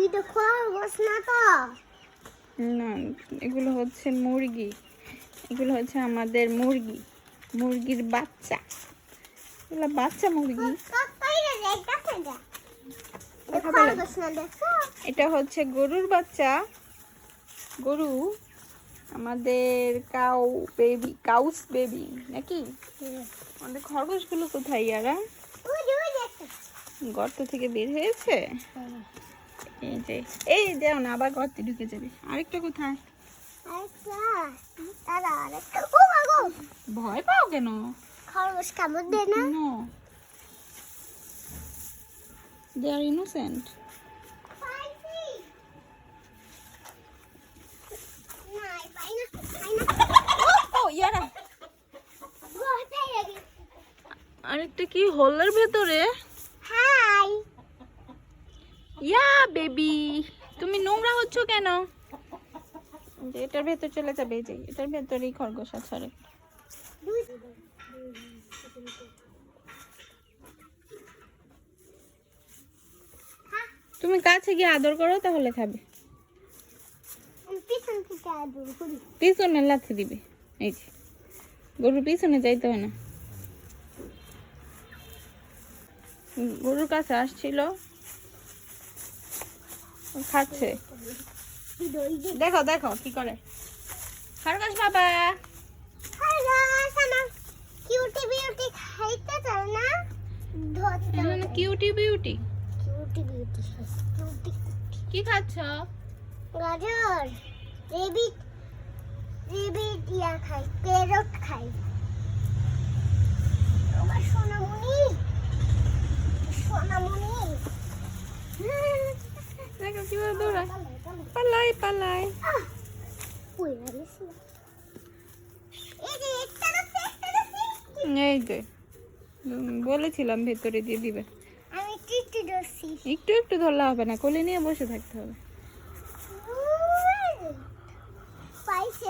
এটা খরগোশ না তো? না, এগুলো হচ্ছে মুরগি। এগুলো হচ্ছে আমাদের মুরগি, মুরগির বাচ্চা। এগুলো বাচ্চা মুরগি। কথা বলেন। এটা হচ্ছে গরুর বাচ্চা। গরু আমাদের কাউ বেবি, কাউস বেবি নাকি? আমাদের খরগোশগুলো কোথায় ইয়ারা? গর্ত থেকে বের হয়েছে। এই যে, এই দেও না, আবার গর্তে ঢুকে যাবে। আরেকটা কোথায়? ভয় পাও কেন? খরগোশ কামড় দেয় না? No, they are innocent. ও ইয়ারা, আরেকটা কি হোলের ভেতরে? হাই ইয়া বেবি, তুমি নোংরা হচ্ছ কেন? যে এটার ভেতর চলে যাবে, এই যে এটার ভেতরেই খরগোশ আছে আরেকটা। তুমি কাছে গিয়ে আদর করো, তাহলে খাবে। পিছন থেকে আদর করি। পিছনে লাথি দিবে। এই যে গরুর পিছনে যাইতে হয় না। গরুর কাছে আসছিল, খাচ্ছে। দেখো দেখো কি করে খরগোশ বাবা। খরগোশ আমার কিউটি বিউটি খাইতে চায় না? ধরতে cutie beauty cutie beauty cutie কি খাচ্ছ? গাজর রেবিট রেবিট ইয়া খাই, ক্যারট খাই। আমার সোনামণি সোনামণি দেখো কিভাবে দৌড়ায়, পালাই পালাই। ওই গেছে। এই যে একটা এই যে বলেছিলাম ভেতরে দিয়ে দিবে। আমি টিটি দছি একটু একটু ধরলে হবে না, কোলে নিয়ে বসে থাকতে হবে। পাইছে।